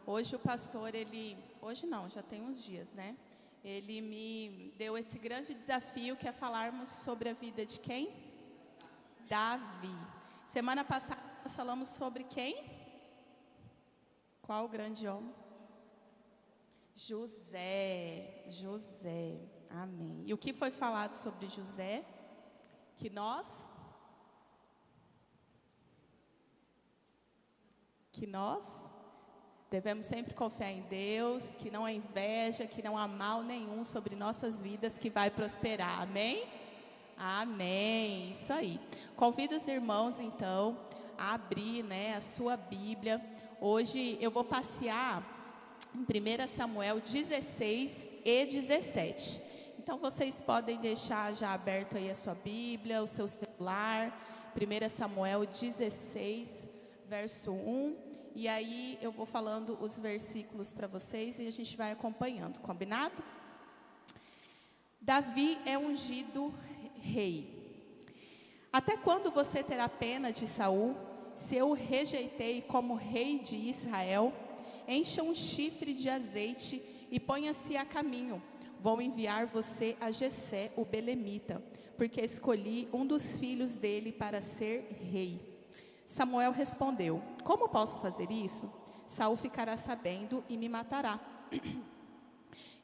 Hoje o pastor, hoje não, já tem uns dias, né? Ele me deu esse grande desafio que é falarmos sobre a vida de quem? Davi. Semana passada nós falamos sobre quem? Qual o grande homem? José. Amém. E o que foi falado sobre José? Que nós devemos sempre confiar em Deus, que não há inveja, que não há mal nenhum sobre nossas vidas que vai prosperar. Amém? Amém. Isso aí. Convido os irmãos, então, a abrir, a sua Bíblia. Hoje eu vou passear em 1 Samuel 16 e 17. Então, vocês podem deixar já aberto aí a sua Bíblia, o seu celular. 1 Samuel 16, verso 1. E aí eu vou falando os versículos para vocês e a gente vai acompanhando, combinado? Davi é ungido rei. Até quando você terá pena de Saul, se eu o rejeitei como rei de Israel? Encha um chifre de azeite e ponha-se a caminho. Vou enviar você a Jessé, o belemita, porque escolhi um dos filhos dele para ser rei. Samuel respondeu: como posso fazer isso? Saul ficará sabendo e me matará.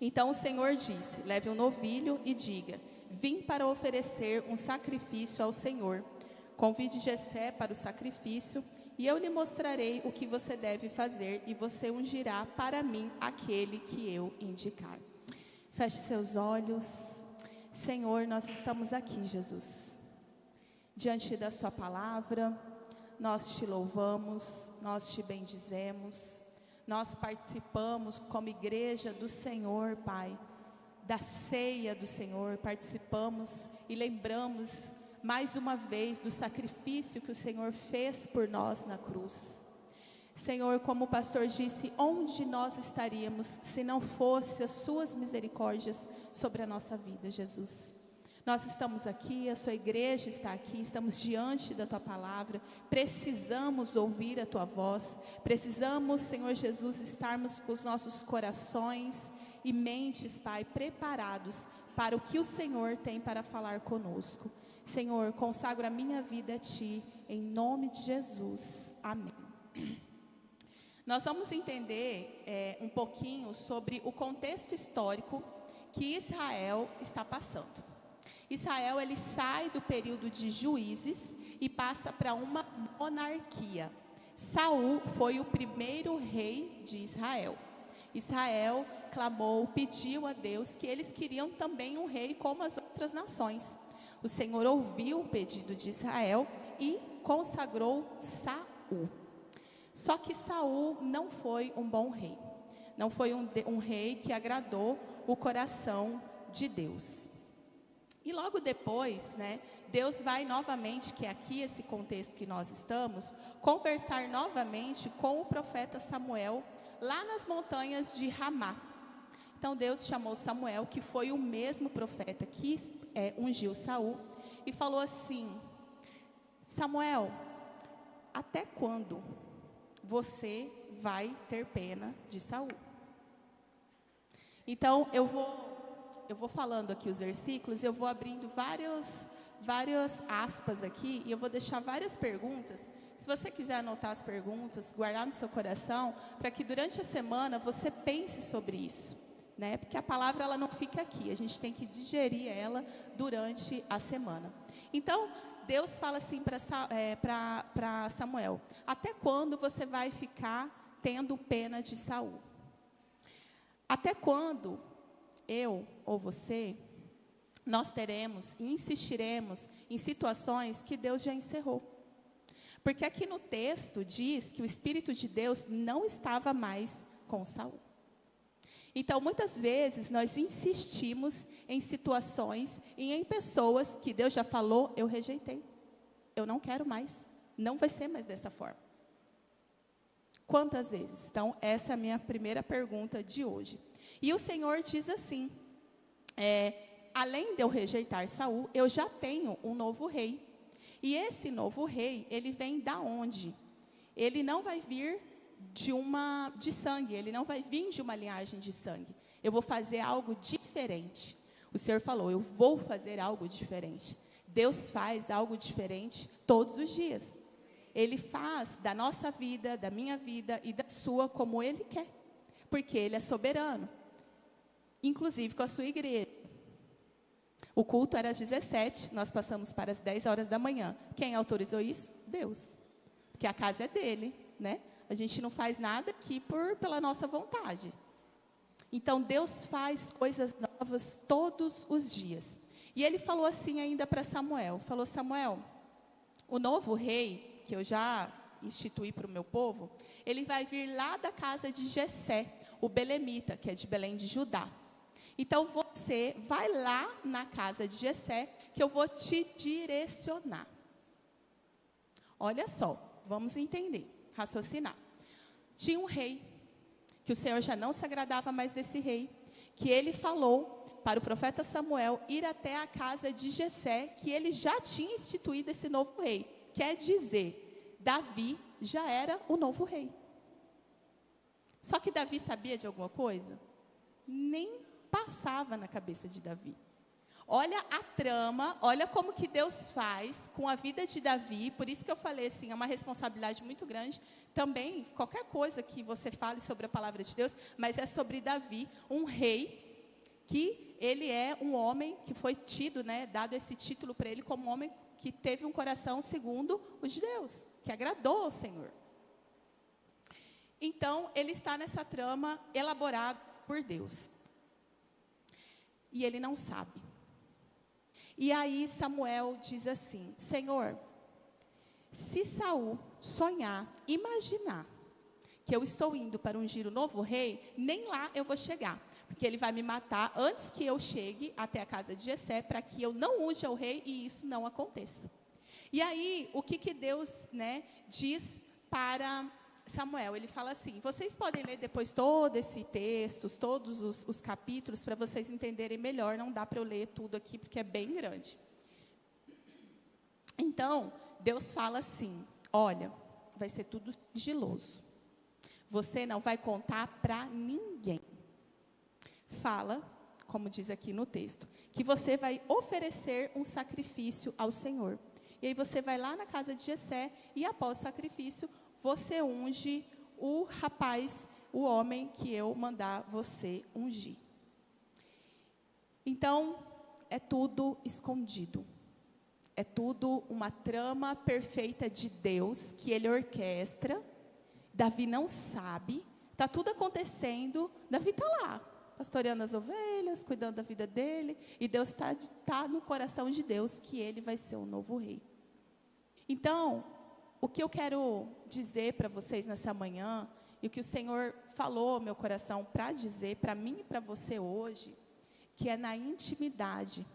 Então o Senhor disse: leve um novilho e diga: vim para oferecer um sacrifício ao Senhor. Convide Jessé para o sacrifício e eu lhe mostrarei o que você deve fazer e você ungirá para mim aquele que eu indicar. Feche seus olhos. Senhor, nós estamos aqui, Jesus, diante da sua palavra. Nós te louvamos, nós te bendizemos, nós participamos como igreja do Senhor, Pai, da ceia do Senhor, participamos e lembramos mais uma vez do sacrifício que o Senhor fez por nós na cruz. Senhor, como o pastor disse, onde nós estaríamos se não fosse as suas misericórdias sobre a nossa vida, Jesus? Nós estamos aqui, a sua igreja está aqui, estamos diante da tua palavra, precisamos ouvir a tua voz, precisamos, Senhor Jesus, estarmos com os nossos corações e mentes, Pai, preparados para o que o Senhor tem para falar conosco. Senhor, consagro a minha vida a ti, em nome de Jesus. Amém. Nós vamos entender um pouquinho sobre o contexto histórico que Israel está passando. Israel, ele sai do período de juízes e passa para uma monarquia. Saul foi o primeiro rei de Israel. Israel clamou, pediu a Deus que eles queriam também um rei como as outras nações. O Senhor ouviu o pedido de Israel e consagrou Saul. Só que Saul não foi um bom rei. Não foi um rei que agradou o coração de Deus. E logo depois, Deus vai novamente, que é aqui esse contexto que nós estamos, conversar novamente com o profeta Samuel, lá nas montanhas de Ramá. Então Deus chamou Samuel, que foi o mesmo profeta que ungiu Saul, e falou assim: Samuel, até quando você vai ter pena de Saul? Então eu vou falando aqui os versículos, eu vou abrindo várias aspas aqui, e eu vou deixar várias perguntas. Se você quiser anotar as perguntas, guardar no seu coração, para que durante a semana você pense sobre isso, porque a palavra ela não fica aqui, a gente tem que digerir ela durante a semana. Então, Deus fala assim para Samuel: até quando você vai ficar tendo pena de Saul? Até quando eu ou você, nós teremos e insistiremos em situações que Deus já encerrou? Porque aqui no texto diz que o Espírito de Deus não estava mais com Saul. Então, muitas vezes, nós insistimos em situações e em pessoas que Deus já falou: eu rejeitei, eu não quero mais, não vai ser mais dessa forma. Quantas vezes? Então, essa é a minha primeira pergunta de hoje. E o Senhor diz assim: além de eu rejeitar Saul, eu já tenho um novo rei. E esse novo rei, ele vem da onde? Ele não vai vir de sangue, ele não vai vir de uma linhagem de sangue. Eu vou fazer algo diferente. O Senhor falou, eu vou fazer algo diferente. Deus faz algo diferente todos os dias. Ele faz da nossa vida, da minha vida e da sua como Ele quer. Porque Ele é soberano. Inclusive com a sua igreja. O culto era às 17, nós passamos para as 10 horas da manhã. Quem autorizou isso? Deus. Porque a casa é dele, né? A gente não faz nada aqui pela nossa vontade. Então, Deus faz coisas novas todos os dias. E Ele falou assim ainda para Samuel. Falou, Samuel, o novo rei, que eu já instituí para o meu povo, ele vai vir lá da casa de Jessé, o belemita, que é de Belém de Judá. Então, você vai lá na casa de Jessé, que eu vou te direcionar. Olha só, vamos entender, raciocinar. Tinha um rei, que o Senhor já não se agradava mais desse rei, que ele falou para o profeta Samuel ir até a casa de Jessé, que ele já tinha instituído esse novo rei. Quer dizer, Davi já era o novo rei. Só que Davi sabia de alguma coisa? Nem passava na cabeça de Davi. Olha a trama, olha como que Deus faz com a vida de Davi. Por isso que eu falei assim, é uma responsabilidade muito grande. Também, qualquer coisa que você fale sobre a palavra de Deus, mas é sobre Davi, um rei, que ele é um homem que foi tido, né, dado esse título para ele como um homem que teve um coração segundo o de Deus, que agradou ao Senhor. Então, ele está nessa trama elaborada por Deus. E ele não sabe. E aí Samuel diz assim, Senhor, se Saul sonhar, imaginar que eu estou indo para ungir o novo rei, nem lá eu vou chegar, porque ele vai me matar antes que eu chegue até a casa de Jessé, para que eu não unja o rei e isso não aconteça. E aí, o que Deus, né, diz para Samuel? Ele fala assim, vocês podem ler depois todo esse texto, todos os capítulos, para vocês entenderem melhor, não dá para eu ler tudo aqui, porque é bem grande. Então, Deus fala assim, olha, vai ser tudo sigiloso. Você não vai contar para ninguém. Fala, como diz aqui no texto, que você vai oferecer um sacrifício ao Senhor. E aí você vai lá na casa de Jessé e após o sacrifício, você unge o rapaz, o homem que eu mandar você ungir. Então, é tudo escondido. É tudo uma trama perfeita de Deus, que Ele orquestra. Davi não sabe, está tudo acontecendo, Davi está lá, pastoreando as ovelhas, cuidando da vida dele, e Deus está no coração de Deus, que ele vai ser o novo rei. Então, o que eu quero dizer para vocês nessa manhã, e o que o Senhor falou ao meu coração para dizer para mim e para você hoje, que é na intimidade,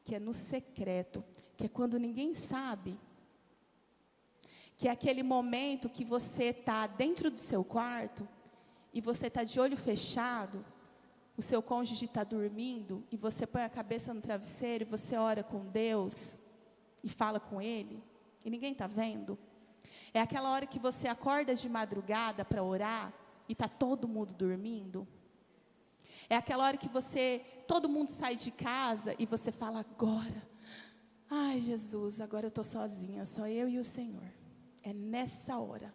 que é no secreto, que é quando ninguém sabe, que é aquele momento que você está dentro do seu quarto, e você está de olho fechado, o seu cônjuge está dormindo, e você põe a cabeça no travesseiro, e você ora com Deus, e fala com Ele, e ninguém está vendo. É aquela hora que você acorda de madrugada para orar, e está todo mundo dormindo. É aquela hora que todo mundo sai de casa, e você fala agora, ai Jesus, agora eu estou sozinha, só eu e o Senhor. É nessa hora.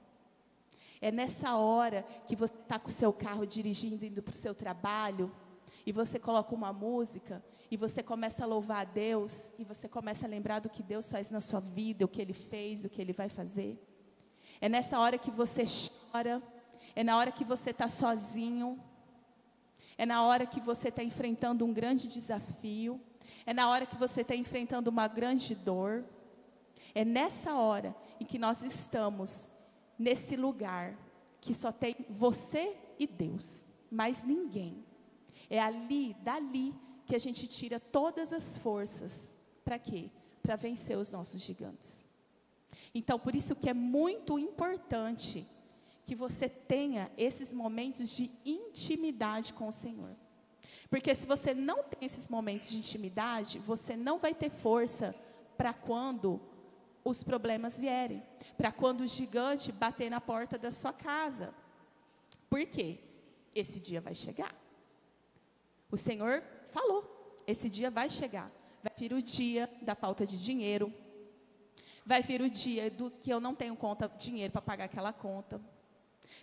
É nessa hora que você está com o seu carro dirigindo, indo para o seu trabalho, e você coloca uma música, e você começa a louvar a Deus, e você começa a lembrar do que Deus faz na sua vida, o que Ele fez, o que Ele vai fazer. É nessa hora que você chora, é na hora que você está sozinho, é na hora que você está enfrentando um grande desafio, é na hora que você está enfrentando uma grande dor. É nessa hora em que nós estamos nesse lugar que só tem você e Deus, mais ninguém. É dali que a gente tira todas as forças. Para quê? Para vencer os nossos gigantes. Então, por isso que é muito importante que você tenha esses momentos de intimidade com o Senhor. Porque se você não tem esses momentos de intimidade, você não vai ter força para quando os problemas vierem, para quando o gigante bater na porta da sua casa. Por quê? Esse dia vai chegar. O Senhor falou, esse dia vai chegar. Vai vir o dia da falta de dinheiro. Vai vir o dia do que eu não tenho dinheiro para pagar aquela conta.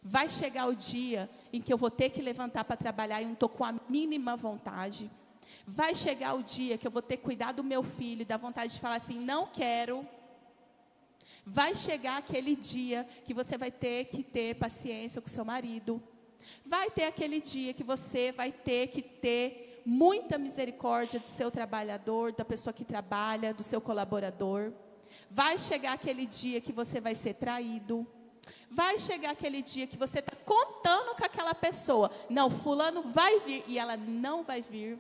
Vai chegar o dia em que eu vou ter que levantar para trabalhar e não estou com a mínima vontade. Vai chegar o dia que eu vou ter que cuidar do meu filho e dar vontade de falar assim, não quero. Vai chegar aquele dia que você vai ter que ter paciência com o seu marido. Vai ter aquele dia que você vai ter que ter muita misericórdia do seu trabalhador, da pessoa que trabalha, do seu colaborador. Vai chegar aquele dia que você vai ser traído. Vai chegar aquele dia que você está contando com aquela pessoa. Não, fulano vai vir e ela não vai vir.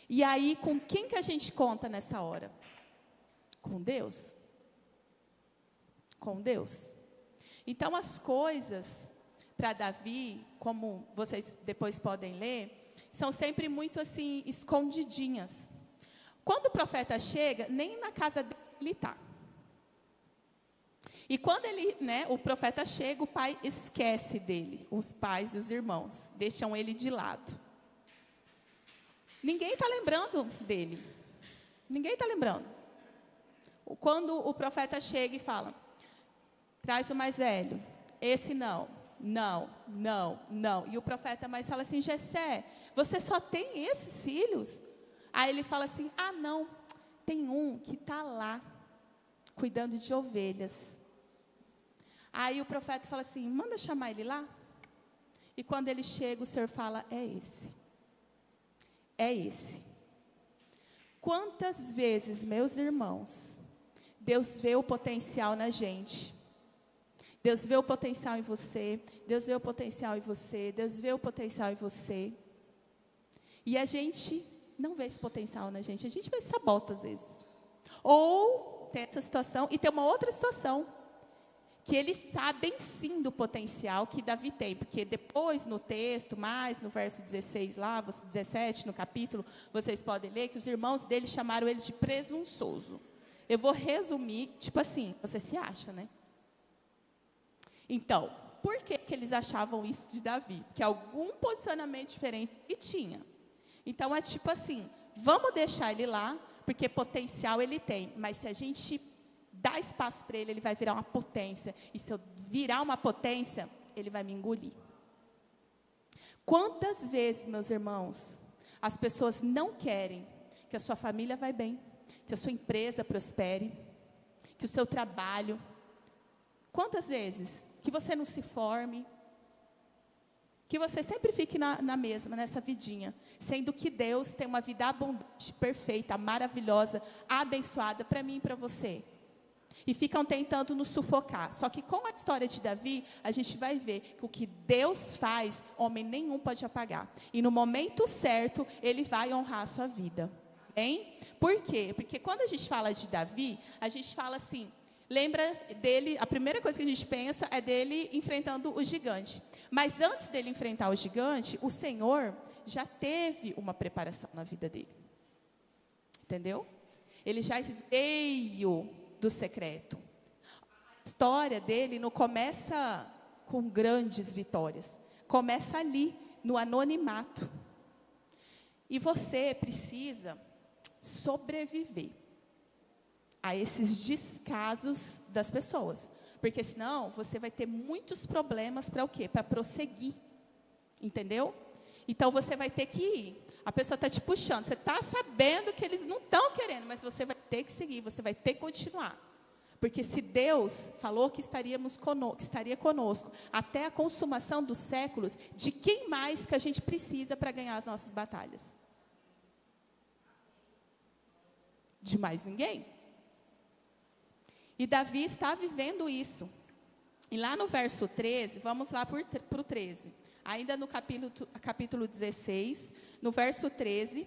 E aí, com quem que a gente conta nessa hora? Com Deus. Com Deus. Então, as coisas para Davi, como vocês depois podem ler, são sempre muito assim, escondidinhas. Quando o profeta chega, nem na casa dele ele está. E quando o profeta chega, o pai esquece dele. Os pais e os irmãos deixam ele de lado. Ninguém está lembrando dele. Ninguém está lembrando. Quando o profeta chega e fala, traz o mais velho. Esse não. E o profeta mais fala assim, Jessé, você só tem esses filhos? Aí ele fala assim, não, tem um que está lá, cuidando de ovelhas. Aí o profeta fala assim, manda chamar ele lá. E quando ele chega, o Senhor fala, é esse. É esse. Quantas vezes, meus irmãos, Deus vê o potencial na gente. Deus vê o potencial em você. Deus vê o potencial em você. Deus vê o potencial em você. E a gente não vê esse potencial na gente. A gente vê sabota às vezes. Ou tem essa situação e tem uma outra situação. Que eles sabem sim do potencial que Davi tem, porque depois no texto, mais no verso 16 lá, 17 no capítulo, vocês podem ler que os irmãos dele chamaram ele de presunçoso. Eu vou resumir, tipo assim, você se acha, né? Então, por que eles achavam isso de Davi? Porque algum posicionamento diferente ele tinha. Então é tipo assim, vamos deixar ele lá, porque potencial ele tem, mas se a gente dá espaço para ele, ele vai virar uma potência. E se eu virar uma potência, ele vai me engolir. Quantas vezes, meus irmãos, as pessoas não querem que a sua família vá bem, que a sua empresa prospere, que o seu trabalho... Quantas vezes que você não se forme, que você sempre fique na mesma, nessa vidinha, sendo que Deus tem uma vida abundante, perfeita, maravilhosa, abençoada para mim e para você. E ficam tentando nos sufocar. Só que com a história de Davi, a gente vai ver que o que Deus faz, homem nenhum pode apagar. E no momento certo, ele vai honrar a sua vida. Hein? Por quê? Porque quando a gente fala de Davi, a gente fala assim, lembra dele, a primeira coisa que a gente pensa é dele enfrentando o gigante. Mas antes dele enfrentar o gigante, o Senhor já teve uma preparação na vida dele. Entendeu? Ele já veio do secreto. A história dele não começa com grandes vitórias. Começa ali, no anonimato. E você precisa sobreviver a esses descasos das pessoas. Porque senão você vai ter muitos problemas para o quê? Para prosseguir. Entendeu? Então você vai ter que ir. A pessoa está te puxando. Você está sabendo que eles não estão querendo, mas você vai ter que seguir, você vai ter que continuar. Porque se Deus falou que estaria conosco até a consumação dos séculos, de quem mais que a gente precisa para ganhar as nossas batalhas? De mais ninguém. E Davi está vivendo isso. E lá no verso 13, vamos lá para o 13. Ainda no capítulo 16, no verso 13,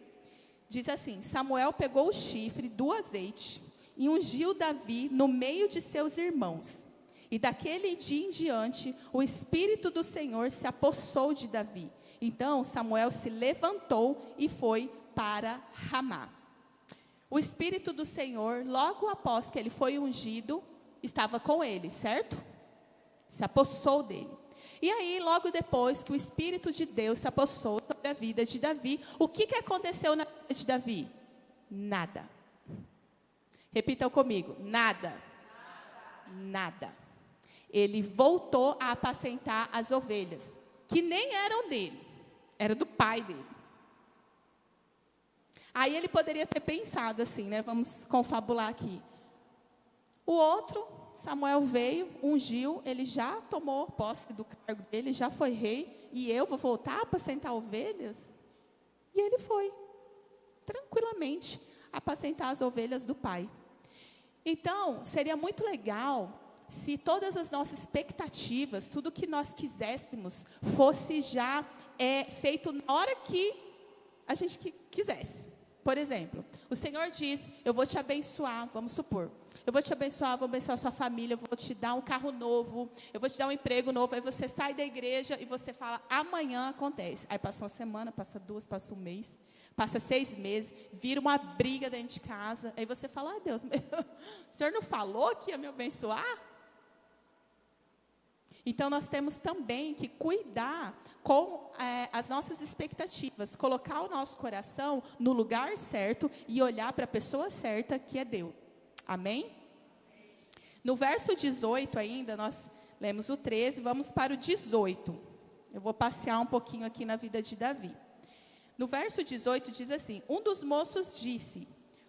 diz assim, Samuel pegou o chifre do azeite e ungiu Davi no meio de seus irmãos. E daquele dia em diante, o Espírito do Senhor se apossou de Davi. Então Samuel se levantou e foi para Ramá. O Espírito do Senhor, logo após que ele foi ungido, estava com ele, certo? Se apossou dele. E aí, logo depois que o Espírito de Deus se apossou sobre a vida de Davi, o que aconteceu na vida de Davi? Nada. Repitam comigo, nada. Nada. Ele voltou a apacentar as ovelhas, que nem eram dele, era do pai dele. Aí ele poderia ter pensado assim, né? Vamos confabular aqui. O outro, Samuel veio, ungiu, ele já tomou posse do cargo dele, já foi rei, e eu vou voltar a apacentar ovelhas? E ele foi, tranquilamente, apacentar as ovelhas do pai. Então, seria muito legal se todas as nossas expectativas, tudo que nós quiséssemos, fosse já feito na hora que a gente quisesse. Por exemplo, o Senhor diz, eu vou te abençoar, vamos supor. Eu vou te abençoar, vou abençoar a sua família, eu vou te dar um carro novo, eu vou te dar um emprego novo. Aí você sai da igreja e você fala, amanhã acontece. Aí passa uma semana, passa duas, passa um mês, passa 6 meses, vira uma briga dentro de casa. Aí você fala, Deus, o Senhor não falou que ia me abençoar? Então, nós temos também que cuidar com as nossas expectativas, colocar o nosso coração no lugar certo e olhar para a pessoa certa, que é Deus. Amém? No verso 18 ainda, nós lemos o 13, vamos para o 18. Eu vou passear um pouquinho aqui na vida de Davi. No verso 18 diz assim, um dos moços disse,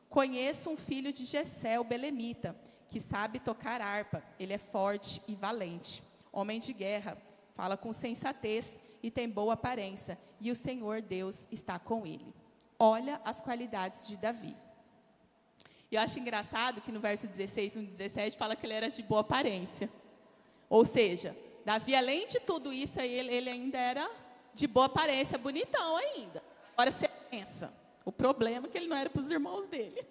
conheço um filho de Jessé, o belemita, que sabe tocar harpa, ele é forte e valente. Homem de guerra, fala com sensatez e tem boa aparência, e o Senhor Deus está com ele. Olha as qualidades de Davi. E eu acho engraçado que no verso 16 e no 17 fala que ele era de boa aparência. Ou seja, Davi, além de tudo isso, ele ainda era de boa aparência, bonitão ainda. Agora você pensa, o problema é que ele não era para os irmãos dele.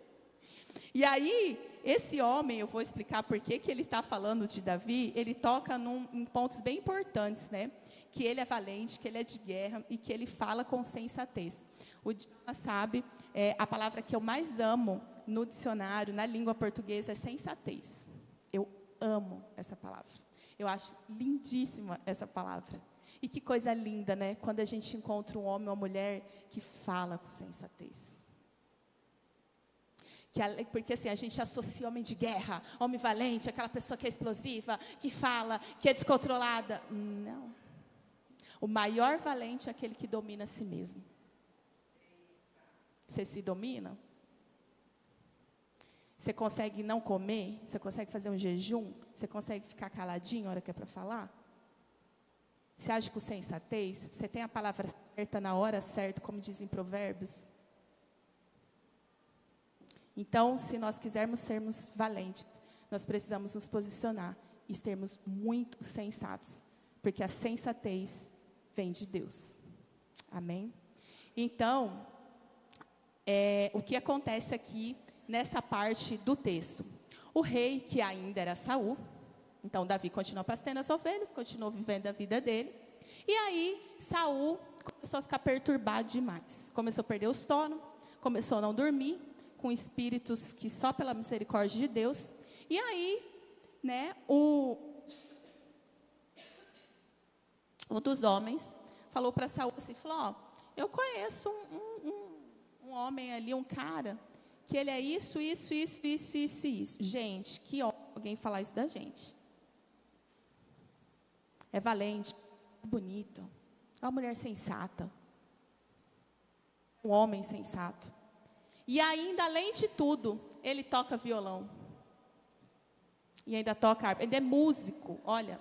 E aí, esse homem, eu vou explicar por que ele está falando de Davi, ele toca em pontos bem importantes, né? Que ele é valente, que ele é de guerra e que ele fala com sensatez. O Diana sabe, a palavra que eu mais amo no dicionário, na língua portuguesa, é sensatez. Eu amo essa palavra. Eu acho lindíssima essa palavra. E que coisa linda, né? Quando a gente encontra um homem ou uma mulher que fala com sensatez. Porque assim, a gente associa homem de guerra, homem valente, aquela pessoa que é explosiva, que fala, que é descontrolada. Não. O maior valente é aquele que domina a si mesmo. Você se domina? Você consegue não comer? Você consegue fazer um jejum? Você consegue ficar caladinho na hora que é para falar? Você age com sensatez? Você tem a palavra certa na hora certa, como dizem Provérbios? Então, se nós quisermos sermos valentes, nós precisamos nos posicionar e sermos muito sensatos, porque a sensatez vem de Deus. Amém? Então, o que acontece aqui nessa parte do texto? O rei, que ainda era Saul, então Davi continuou pastando as ovelhas, continuou vivendo a vida dele, e aí Saul começou a ficar perturbado demais, começou a perder o sono, começou a não dormir, com espíritos que só pela misericórdia de Deus. E aí, né, um dos homens falou para Saul assim, falou, eu conheço um homem ali, um cara, que ele é isso. Gente, que alguém falar isso da gente. É valente, é bonito, é uma mulher sensata, um homem sensato. E ainda, além de tudo, ele toca violão. E ainda toca harpa. Ele é músico, olha.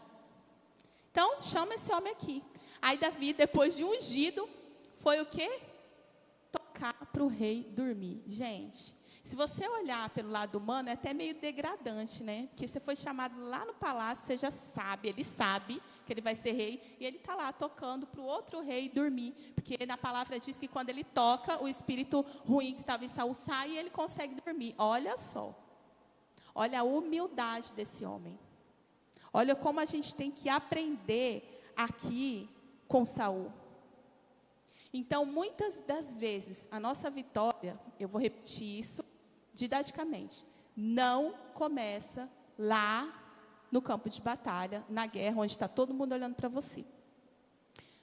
Então, chama esse homem aqui. Aí Davi, depois de ungido, foi o quê? Tocar para o rei dormir. Gente, se você olhar pelo lado humano, é até meio degradante, né? Porque você foi chamado lá no palácio, você já sabe, ele sabe que ele vai ser rei, e ele está lá tocando para o outro rei dormir, porque na palavra diz que quando ele toca, o espírito ruim que estava em Saul sai e ele consegue dormir. Olha só, olha a humildade desse homem, olha como a gente tem que aprender aqui com Saul. Então, muitas das vezes, a nossa vitória, eu vou repetir isso didaticamente, não começa lá no campo de batalha, na guerra, onde está todo mundo olhando para você.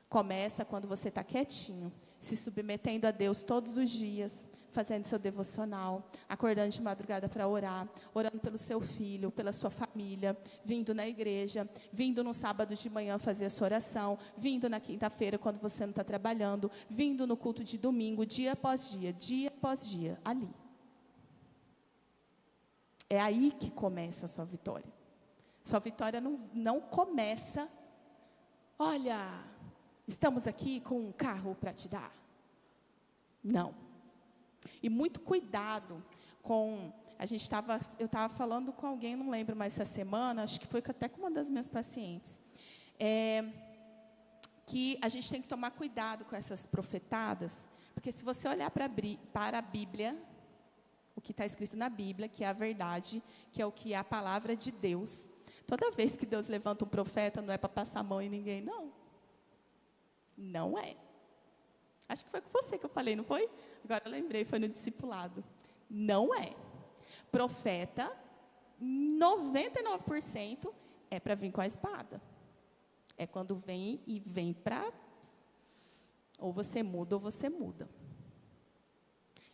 Começa quando você está quietinho, se submetendo a Deus todos os dias, fazendo seu devocional, acordando de madrugada para orar, orando pelo seu filho, pela sua família, vindo na igreja, vindo no sábado de manhã fazer a sua oração, vindo na quinta-feira quando você não está trabalhando, vindo no culto de domingo, dia após dia, ali. É aí que começa a sua vitória. Sua vitória não começa, olha, estamos aqui com um carro para te dar. Não. E muito cuidado com... eu estava falando com alguém, não lembro mais essa semana, acho que foi até com uma das minhas pacientes, que a gente tem que tomar cuidado com essas profetadas, porque se você olhar para a Bíblia, o que está escrito na Bíblia, que é a verdade, que é o que é a palavra de Deus, toda vez que Deus levanta um profeta, não é para passar a mão em ninguém, não. Não é. Acho que foi com você que eu falei, não foi? Agora eu lembrei, foi no discipulado. Não é. Profeta, 99% é para vir com a espada. É quando vem para... Ou você muda, ou você muda.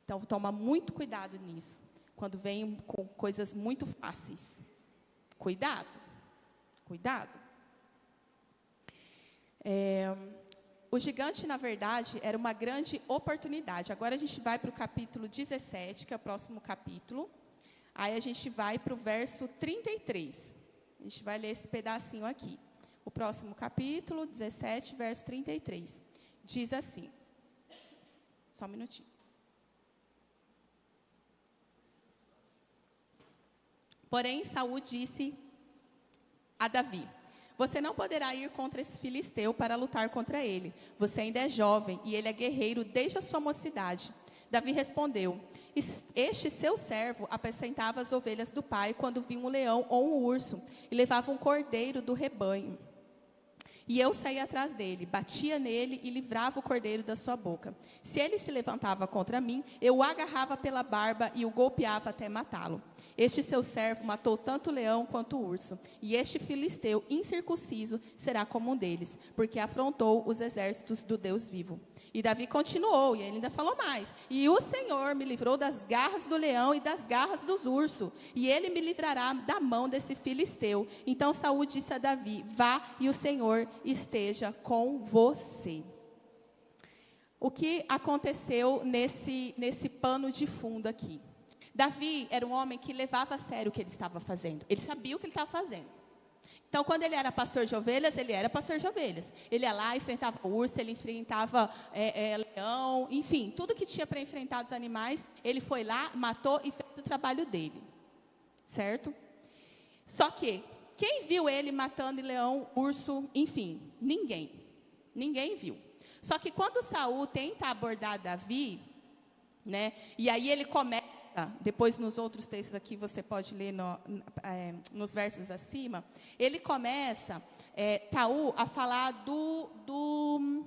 Então, toma muito cuidado nisso. Quando vem com coisas muito fáceis. Cuidado. Cuidado. O gigante, na verdade, era uma grande oportunidade. Agora a gente vai para o capítulo 17, que é o próximo capítulo. Aí a gente vai para o verso 33. A gente vai ler esse pedacinho aqui. O próximo capítulo, 17, verso 33. Diz assim. Só um minutinho. Porém, Saul disse a Davi: você não poderá ir contra esse filisteu para lutar contra ele. Você ainda é jovem e ele é guerreiro desde a sua mocidade. Davi respondeu: este seu servo apacentava as ovelhas do pai quando vinha um leão ou um urso e levava um cordeiro do rebanho. E eu saía atrás dele, batia nele e livrava o cordeiro da sua boca. Se ele se levantava contra mim, eu o agarrava pela barba e o golpeava até matá-lo. Este seu servo matou tanto o leão quanto o urso. E este filisteu incircunciso será como um deles, porque afrontou os exércitos do Deus vivo. E Davi continuou, e ele ainda falou mais. E o Senhor me livrou das garras do leão e das garras dos ursos. E ele me livrará da mão desse filisteu. Então Saul disse a Davi: vá e o Senhor esteja com você. O que aconteceu nesse pano de fundo aqui? Davi era um homem que levava a sério o que ele estava fazendo. Ele sabia o que ele estava fazendo. Então, quando ele era pastor de ovelhas, ele era pastor de ovelhas. Ele ia lá, enfrentava urso, ele enfrentava leão, enfim, tudo que tinha para enfrentar os animais, ele foi lá, matou e fez o trabalho dele. Certo? Só que, quem viu ele matando leão, urso, enfim, ninguém. Ninguém viu. Só que quando Saul tenta abordar Davi, né, e aí ele começa, depois nos outros textos aqui você pode ler nos versos acima, ele começa, Saul, a falar do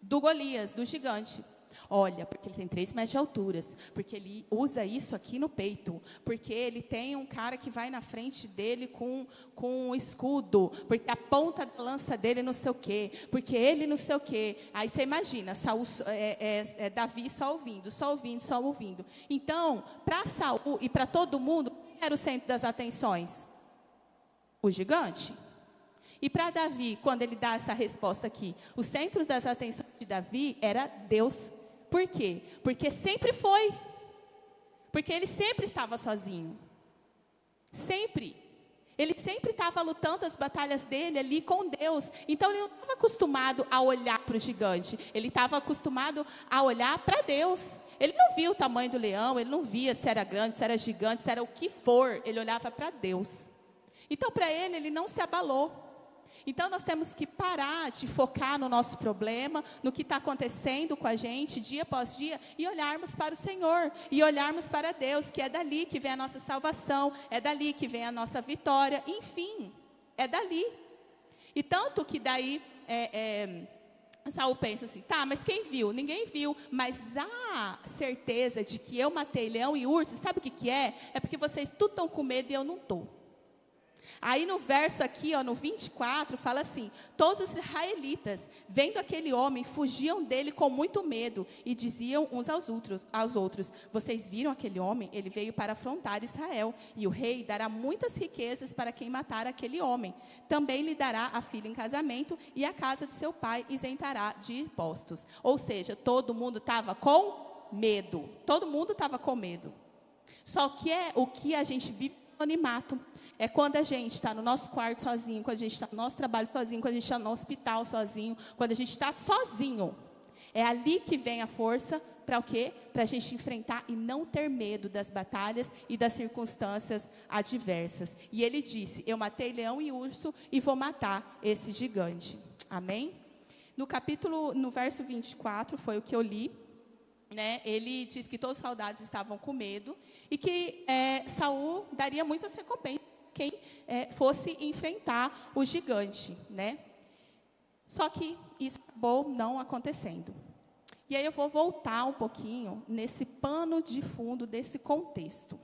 Golias, do gigante. Olha, porque ele tem 3 metros de altura, porque ele usa isso aqui no peito, porque ele tem um cara que vai na frente dele com um escudo, porque a ponta da lança dele não sei o quê, porque ele não sei o quê. Aí você imagina, Saul, Davi só ouvindo. Então, para Saul e para todo mundo, quem era o centro das atenções? O gigante. E para Davi, quando ele dá essa resposta aqui, o centro das atenções de Davi era Deus. Por quê? Porque sempre foi. Porque ele sempre estava sozinho. Sempre. Ele sempre estava lutando as batalhas dele ali com Deus. Então ele não estava acostumado a olhar para o gigante. Ele estava acostumado a olhar para Deus. Ele não via o tamanho do leão, ele não via se era grande, se era gigante, se era o que for. Ele olhava para Deus. Então para ele não se abalou. Então, nós temos que parar de focar no nosso problema, no que está acontecendo com a gente, dia após dia, e olharmos para o Senhor, e olharmos para Deus, que é dali que vem a nossa salvação, é dali que vem a nossa vitória, enfim, é dali. E tanto que daí, Saul pensa assim, tá, mas quem viu? Ninguém viu, mas a certeza de que eu matei leão e urso, sabe o que é? É porque vocês tudo estão com medo e eu não estou. Aí no verso aqui, no 24, fala assim: todos os israelitas, vendo aquele homem, fugiam dele com muito medo e diziam uns aos outros: vocês viram aquele homem? Ele veio para afrontar Israel, e o rei dará muitas riquezas para quem matar aquele homem. Também lhe dará a filha em casamento, e a casa de seu pai isentará de impostos. Ou seja, todo mundo estava com medo. Todo mundo estava com medo. Só que é o que a gente vive no anonimato. É quando a gente está no nosso quarto sozinho, quando a gente está no nosso trabalho sozinho, quando a gente está no hospital sozinho, quando a gente está sozinho. É ali que vem a força para o quê? Para a gente enfrentar e não ter medo das batalhas e das circunstâncias adversas. E ele disse: eu matei leão e urso e vou matar esse gigante. Amém? No verso 24, foi o que eu li. Né, ele diz que todos os soldados estavam com medo e que Saul daria muitas recompensas a quem fosse enfrentar o gigante, né? Só que isso acabou não acontecendo. E aí eu vou voltar um pouquinho nesse pano de fundo desse contexto.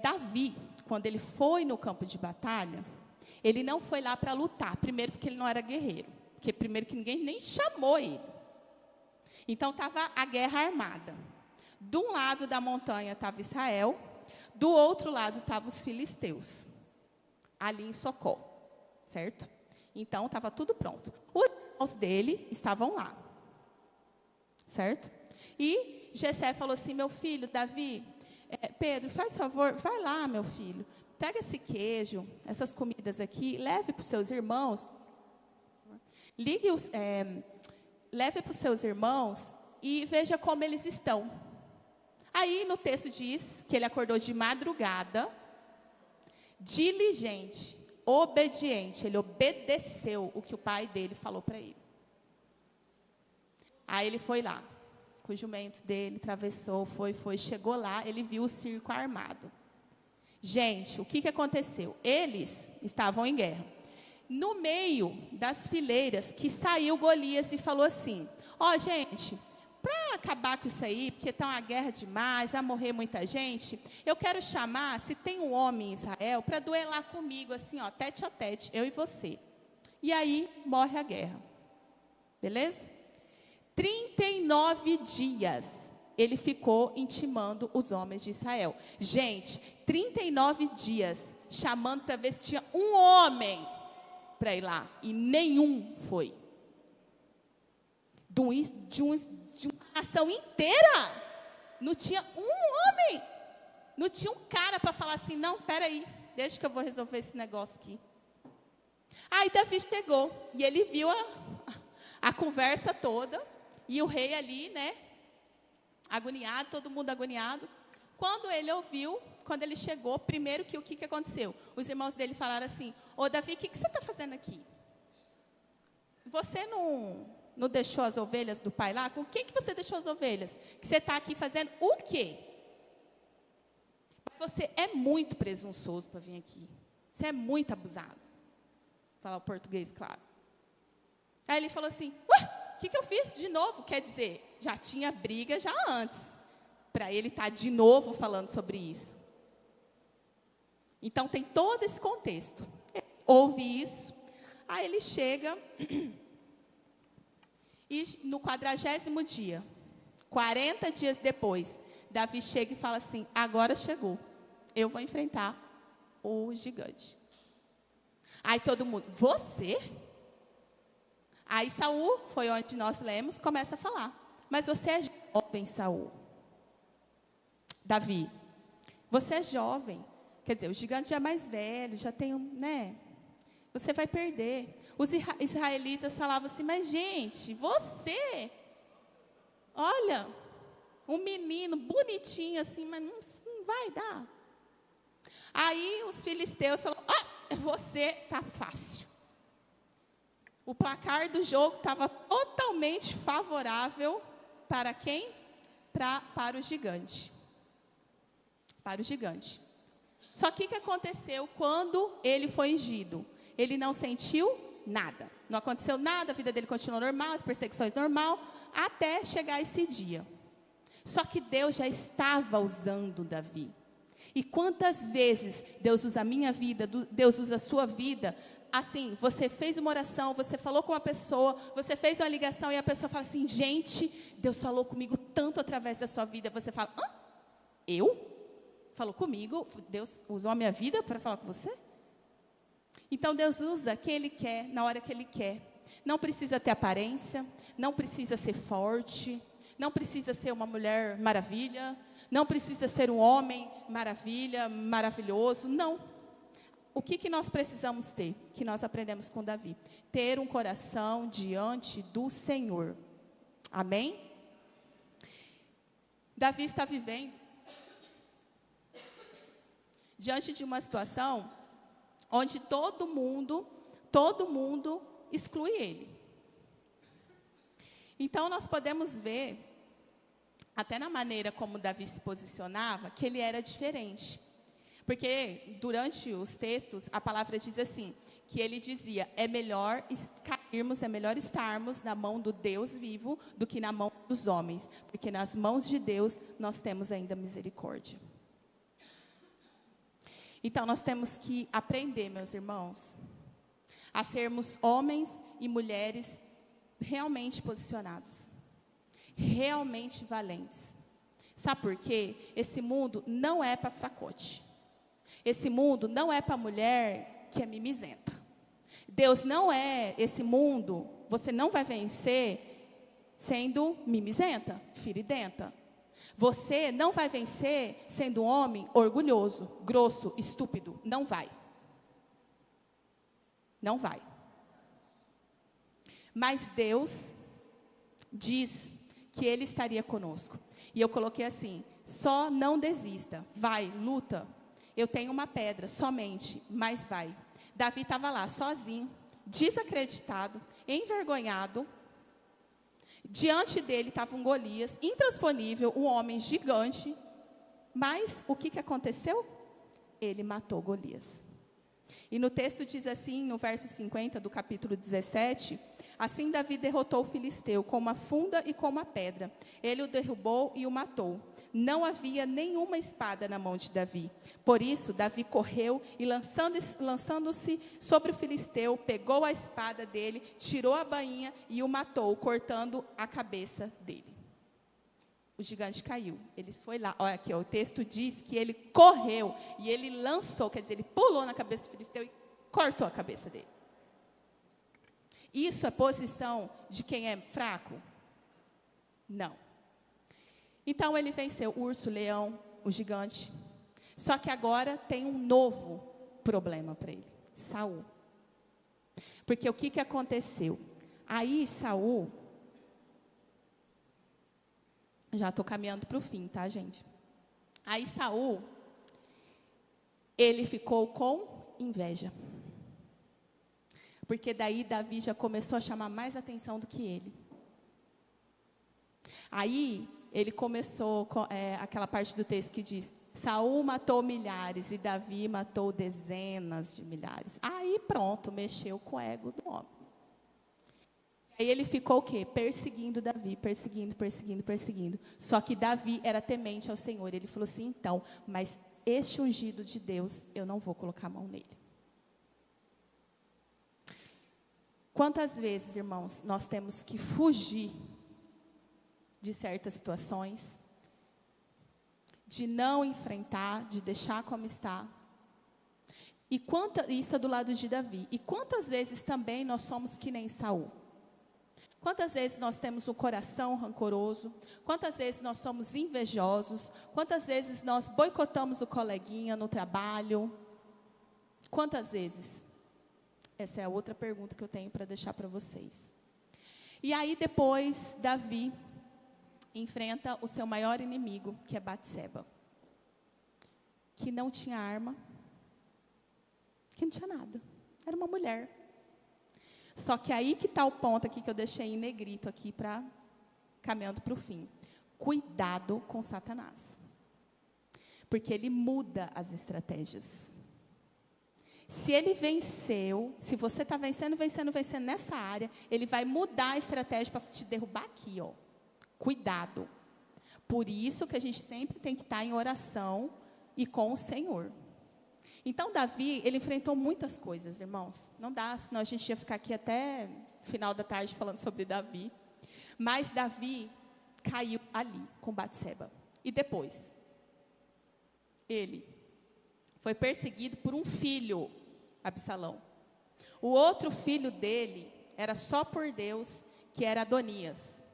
Davi, quando ele foi no campo de batalha, ele não foi lá para lutar. Primeiro porque ele não era guerreiro, porque primeiro que ninguém nem chamou ele. Então, estava a guerra armada. De um lado da montanha estava Israel, do outro lado estavam os filisteus, ali em Socó, certo? Então, estava tudo pronto. Os irmãos dele estavam lá, certo? E Jessé falou assim: meu filho, Davi, Pedro, faz favor, vai lá, meu filho, pega esse queijo, essas comidas aqui, leve para os seus irmãos, leve para os seus irmãos e veja como eles estão. Aí no texto diz que ele acordou de madrugada, diligente, obediente. Ele obedeceu o que o pai dele falou para ele. Aí ele foi lá, com o jumento dele, atravessou, chegou lá, ele viu o circo armado. Gente, o que aconteceu? Eles estavam em guerra. No meio das fileiras, que saiu Golias e falou assim: gente, para acabar com isso aí, porque está uma guerra demais, vai morrer muita gente, eu quero chamar, se tem um homem em Israel, para duelar comigo, assim, tete a tete, eu e você. E aí, morre a guerra. Beleza? 39 dias, ele ficou intimando os homens de Israel. Gente, 39 dias, chamando para ver se tinha um homem para ir lá, e nenhum foi. De uma nação inteira, não tinha um homem, não tinha um cara para falar assim: não, peraí, deixa que eu vou resolver esse negócio aqui. Aí Davi chegou, e ele viu a conversa toda, e o rei ali, né, agoniado, todo mundo agoniado. Quando ele ouviu, quando ele chegou, primeiro que o que aconteceu? Os irmãos dele falaram assim: ô Davi, o que você está fazendo aqui? Você não deixou as ovelhas do pai lá? Com quem que você deixou as ovelhas? Que você está aqui fazendo o quê? Você é muito presunçoso para vir aqui. Você é muito abusado. Falar o português, claro. Aí ele falou assim: o que eu fiz de novo? Quer dizer, já tinha briga já antes, para ele estar de novo falando sobre isso. Então, tem todo esse contexto. Ele ouve isso, aí ele chega, e no 40º dia, 40 dias depois, Davi chega e fala assim: agora chegou, eu vou enfrentar o gigante. Aí todo mundo: você? Aí Saul, foi onde nós lemos, começa a falar: mas você é jovem, Saul. Davi, você é jovem. Quer dizer, o gigante já é mais velho, já tem você vai perder. Os israelitas falavam assim: mas gente, você, olha, um menino bonitinho assim, mas não vai dar. Aí os filisteus falaram: você tá fácil. O placar do jogo estava totalmente favorável para quem? Para o gigante. Para o gigante. Só que o que aconteceu quando ele foi ungido? Ele não sentiu nada. Não aconteceu nada, a vida dele continuou normal, as perseguições normal, até chegar esse dia. Só que Deus já estava usando Davi. E quantas vezes Deus usa a minha vida, Deus usa a sua vida, assim, você fez uma oração, você falou com uma pessoa, você fez uma ligação e a pessoa fala assim, gente, Deus falou comigo tanto através da sua vida. Você fala, hã? Eu? Falou comigo? Deus usou a minha vida para falar com você? Então Deus usa quem Ele quer, na hora que Ele quer. Não precisa ter aparência, não precisa ser forte, não precisa ser uma mulher maravilha, não precisa ser um homem maravilha, maravilhoso, não. O que nós precisamos ter, que nós aprendemos com Davi? Ter um coração diante do Senhor. Amém? Davi está vivendo diante de uma situação onde todo mundo exclui ele. Então, nós podemos ver, até na maneira como Davi se posicionava, que ele era diferente. Porque, durante os textos, a palavra diz assim, que ele dizia, é melhor cairmos, é melhor estarmos na mão do Deus vivo do que na mão dos homens. Porque nas mãos de Deus, nós temos ainda misericórdia. Então, nós temos que aprender, meus irmãos, a sermos homens e mulheres realmente posicionados, realmente valentes. Sabe por quê? Esse mundo não é para fracote. Esse mundo não é para mulher que é mimizenta. Deus não é esse mundo, você não vai vencer sendo mimizenta, feridenta. Você não vai vencer sendo um homem orgulhoso, grosso, estúpido. Não vai. Não vai. Mas Deus diz que Ele estaria conosco. E eu coloquei assim, só não desista. Vai, luta. Eu tenho uma pedra, somente, mas vai. Davi estava lá, sozinho, desacreditado, envergonhado. Diante dele estava um Golias, intransponível, um homem gigante. Mas o que aconteceu? Ele matou Golias. E no texto diz assim, no verso 50 do capítulo 17, assim Davi derrotou o filisteu com uma funda e com uma pedra. Ele o derrubou e o matou. Não havia nenhuma espada na mão de Davi. Por isso, Davi correu e lançando-se sobre o filisteu, pegou a espada dele, tirou a bainha e o matou, cortando a cabeça dele. O gigante caiu. Ele foi lá. Olha aqui, ó, o texto diz que ele correu e ele lançou, quer dizer, ele pulou na cabeça do filisteu e cortou a cabeça dele. Isso é posição de quem é fraco? Não. Então ele venceu o urso, o leão, o gigante. Só que agora tem um novo problema para ele, Saul. Porque o que aconteceu? Aí Saul, já estou caminhando para o fim, tá, gente? Aí Saul, ele ficou com inveja. Porque daí Davi já começou a chamar mais atenção do que ele. Aí ele começou, aquela parte do texto que diz, Saul matou milhares e Davi matou dezenas de milhares. Aí pronto, mexeu com o ego do homem. Aí ele ficou o quê? Perseguindo Davi, perseguindo. Só que Davi era temente ao Senhor. Ele falou assim, então, mas este ungido de Deus, eu não vou colocar a mão nele. Quantas vezes, irmãos, nós temos que fugir de certas situações, de não enfrentar, de deixar como está. Isso é do lado de Davi. E quantas vezes também nós somos que nem Saul? Quantas vezes nós temos um coração rancoroso? Quantas vezes nós somos invejosos? Quantas vezes nós boicotamos o coleguinha no trabalho? Quantas vezes? Essa é a outra pergunta que eu tenho para deixar para vocês. E aí depois, Davi enfrenta o seu maior inimigo, que é Batseba. Que não tinha arma, que não tinha nada. Era uma mulher. Só que aí que está o ponto aqui que eu deixei em negrito aqui para caminhando para o fim. Cuidado com Satanás. Porque ele muda as estratégias. Se ele venceu, se você está vencendo nessa área, ele vai mudar a estratégia para te derrubar aqui, ó. Cuidado. Por isso que a gente sempre tem que estar em oração, e com o Senhor. Então, Davi, ele enfrentou muitas coisas, irmãos. Não dá, senão a gente ia ficar aqui até final da tarde falando sobre Davi. Mas Davi caiu ali com Batseba. E depois, ele foi perseguido por um filho, Absalão. O outro filho dele era só por Deus, que era Adonias.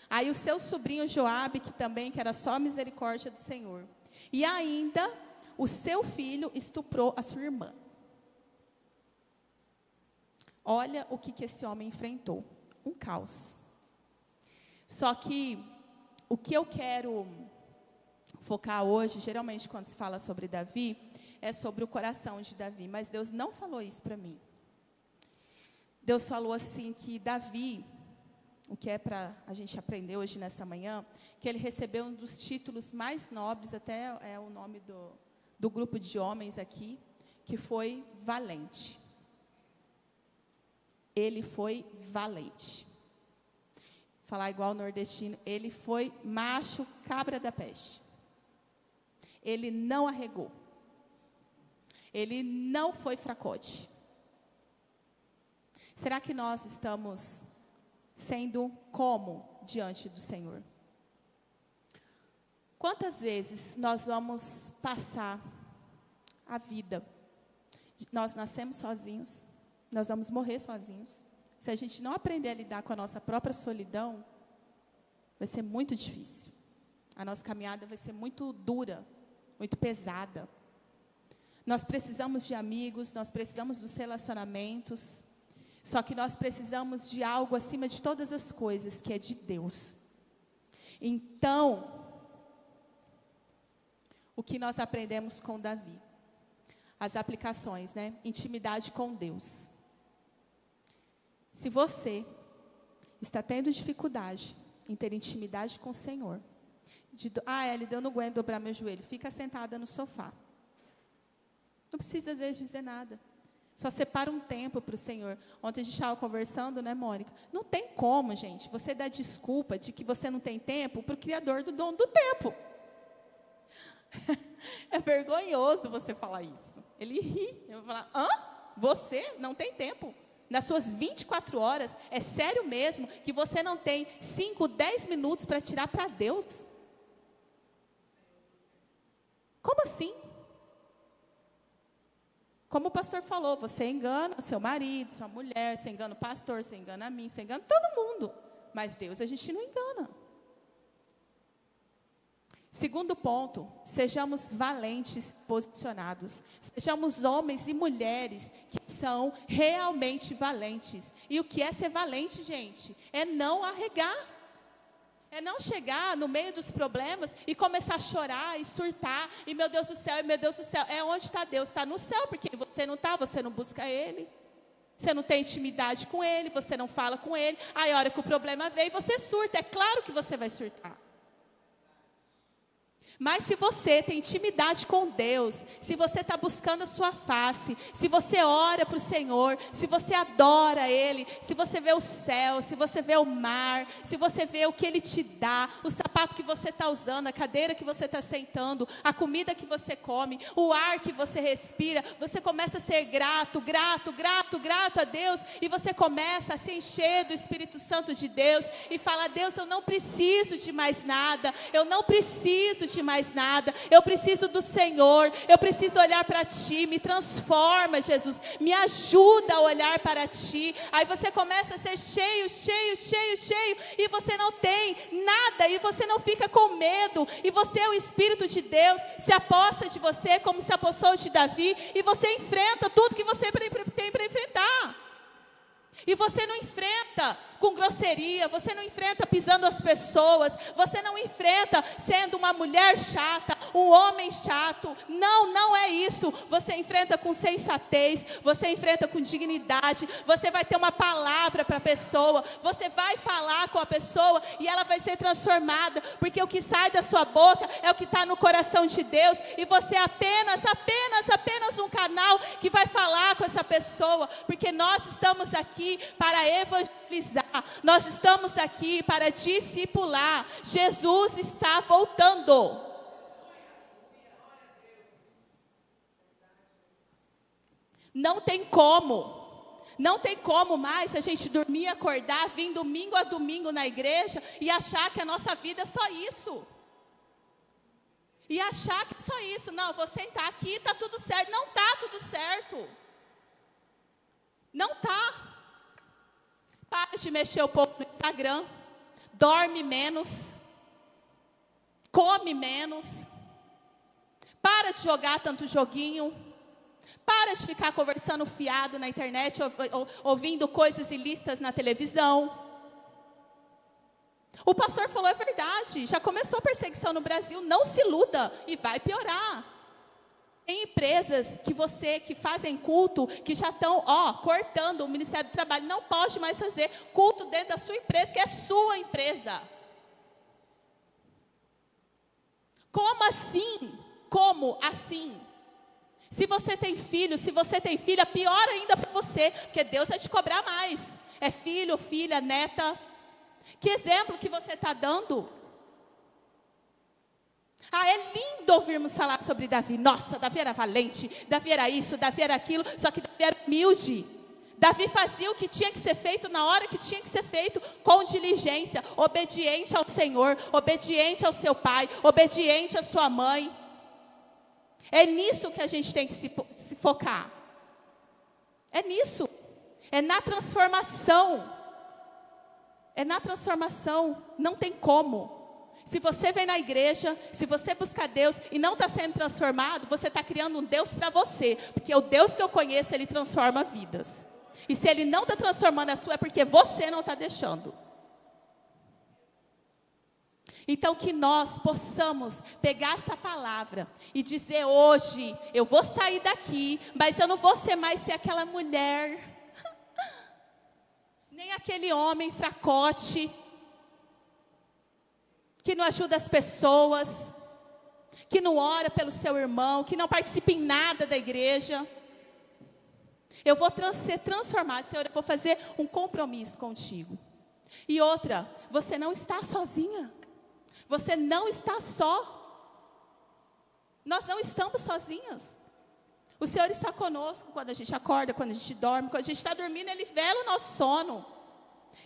Aí o seu sobrinho Joabe, que era só a misericórdia do Senhor. E ainda o seu filho estuprou a sua irmã. Olha o que esse homem enfrentou. Um caos. Só que o que eu quero focar hoje, geralmente quando se fala sobre Davi, é sobre o coração de Davi. Mas Deus não falou isso para mim. Deus falou assim que Davi, o que é para a gente aprender hoje nessa manhã, que ele recebeu um dos títulos mais nobres, até é o nome do grupo de homens aqui, que foi valente. Ele foi valente. Falar igual nordestino, ele foi macho cabra da peste. Ele não arregou. Ele não foi fracote. Será que nós estamos sendo como diante do Senhor? Quantas vezes nós vamos passar a vida? Nós nascemos sozinhos, nós vamos morrer sozinhos. Se a gente não aprender a lidar com a nossa própria solidão, vai ser muito difícil. A nossa caminhada vai ser muito dura, muito pesada. Nós precisamos de amigos, nós precisamos dos relacionamentos. Só que nós precisamos de algo acima de todas as coisas, que é de Deus. Então, o que nós aprendemos com Davi? As aplicações, né? Intimidade com Deus. Se você está tendo dificuldade em ter intimidade com o Senhor, Eli, eu não aguento dobrar meu joelho, fica sentada no sofá. Não precisa às vezes dizer nada. Só separa um tempo para o Senhor. Ontem a gente estava conversando, né, Mônica? Não tem como, gente, você dar desculpa de que você não tem tempo para o Criador do dono do tempo. É vergonhoso você falar isso. Ele ri. Eu vou falar, você não tem tempo? Nas suas 24 horas, é sério mesmo que você não tem 5, 10 minutos para tirar para Deus? Como assim? Como o pastor falou, você engana seu marido, sua mulher, você engana o pastor, você engana a mim, você engana todo mundo. Mas Deus a gente não engana. Segundo ponto, sejamos valentes, posicionados. Sejamos homens e mulheres que são realmente valentes. E o que é ser valente, gente? É não arregar. É não chegar no meio dos problemas e começar a chorar e surtar. E meu Deus do céu, e meu Deus do céu. É onde está Deus? Está no céu, porque você não está, você não busca Ele. Você não tem intimidade com Ele, você não fala com Ele. Aí a hora que o problema veio, você surta. É claro que você vai surtar. Mas se você tem intimidade com Deus, se você está buscando a sua face, se você ora para o Senhor, se você adora Ele, se você vê o céu, se você vê o mar, se você vê o que Ele te dá, o sapato que você está usando, a cadeira que você está sentando, a comida que você come, o ar que você respira, você começa a ser grato a Deus, e você começa a se encher do Espírito Santo de Deus, e fala, Deus, eu não preciso de mais nada, eu não preciso de mais nada, eu preciso do Senhor, eu preciso olhar para Ti, me transforma, Jesus, me ajuda a olhar para Ti. Aí você começa a ser cheio, e você não tem nada, e você não fica com medo, e você é o Espírito de Deus, se aposta de você como se apossou de Davi, e você enfrenta tudo que você tem para enfrentar. E você não enfrenta com grosseria, você não enfrenta pisando as pessoas, você não enfrenta sendo uma mulher chata, um homem chato. Não, não é isso. Você enfrenta com sensatez, você enfrenta com dignidade, você vai ter uma palavra para a pessoa, você vai falar com a pessoa e ela vai ser transformada, porque o que sai da sua boca é o que está no coração de Deus, e você é apenas um canal que vai falar com essa pessoa, porque nós estamos aqui para evangelizar, nós estamos aqui para discipular. Jesus está voltando. Não tem como. Não tem como mais a gente dormir e acordar, vir domingo a domingo na igreja e achar que a nossa vida é só isso. E achar que é só isso. Não, eu vou sentar aqui e está tudo certo. Não está tudo certo. Não está. Para de mexer um pouco no Instagram. Dorme menos. Come menos. Para de jogar tanto joguinho. Para de ficar conversando fiado na internet, ouvindo coisas ilícitas na televisão. O pastor falou, é verdade, já começou a perseguição no Brasil, não se iluda, e vai piorar. Tem empresas que fazem culto, que já estão, cortando o Ministério do Trabalho, não pode mais fazer culto dentro da sua empresa, que é sua empresa. Como assim? Como assim? Se você tem filho, se você tem filha, pior ainda para você, porque Deus vai te cobrar mais. É filho, filha, neta. Que exemplo que você está dando? É lindo ouvirmos falar sobre Davi. Nossa, Davi era valente, Davi era isso, Davi era aquilo, só que Davi era humilde. Davi fazia o que tinha que ser feito na hora que tinha que ser feito, com diligência, obediente ao Senhor, obediente ao seu pai, obediente à sua mãe. É nisso que a gente tem que se focar. É nisso. É na transformação. É na transformação. Não tem como. Se você vem na igreja, se você busca Deus e não está sendo transformado, você está criando um Deus para você. Porque o Deus que eu conheço, Ele transforma vidas. E se Ele não está transformando a sua, é porque você não está deixando. Então que nós possamos pegar essa palavra e dizer hoje, eu vou sair daqui, mas eu não vou mais ser aquela mulher, nem aquele homem fracote, que não ajuda as pessoas, que não ora pelo seu irmão, que não participa em nada da igreja. Eu vou ser transformado, Senhor, eu vou fazer um compromisso contigo. E outra, você não está sozinha. Você não está só. Nós não estamos sozinhas. O Senhor está conosco quando a gente acorda, quando a gente dorme. Quando a gente está dormindo, Ele vela o nosso sono.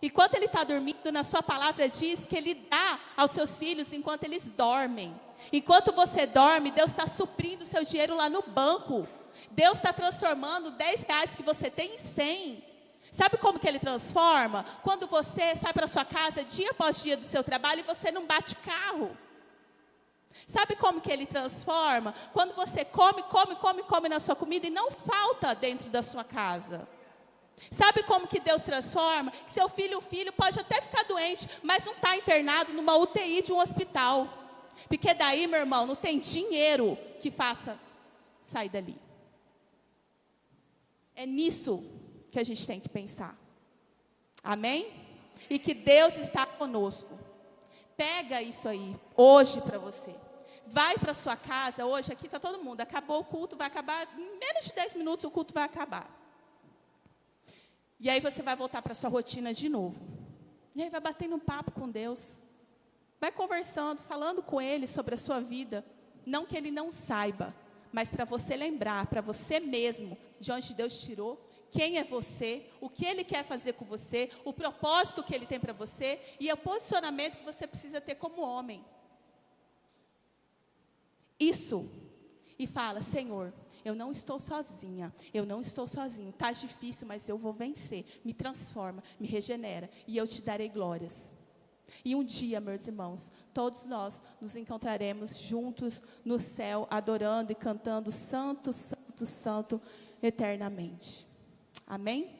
Enquanto Ele está dormindo, na sua palavra diz que Ele dá aos seus filhos enquanto eles dormem. Enquanto você dorme, Deus está suprindo o seu dinheiro lá no banco. Deus está transformando 10 reais que você tem em 100. Sabe como que Ele transforma? Quando você sai para sua casa dia após dia do seu trabalho e você não bate carro. Sabe como que Ele transforma? Quando você come na sua comida e não falta dentro da sua casa. Sabe como que Deus transforma? Que seu filho pode até ficar doente, mas não está internado numa UTI de um hospital. Porque daí, meu irmão, não tem dinheiro que faça sair dali. É nisso que a gente tem que pensar. Amém? E que Deus está conosco. Pega isso aí, hoje para você. Vai para sua casa, hoje aqui está todo mundo. Acabou o culto, vai acabar, em menos de 10 minutos o culto vai acabar. E aí você vai voltar para sua rotina de novo. E aí vai batendo um papo com Deus. Vai conversando, falando com Ele sobre a sua vida. Não que Ele não saiba, mas para você lembrar, para você mesmo, de onde Deus tirou, quem é você, o que Ele quer fazer com você, o propósito que Ele tem para você e o posicionamento que você precisa ter como homem. Isso. E fala, Senhor, eu não estou sozinha, está difícil, mas eu vou vencer. Me transforma, me regenera e eu te darei glórias. E um dia, meus irmãos, todos nós nos encontraremos juntos no céu, adorando e cantando Santo, Santo, Santo, eternamente. Amém?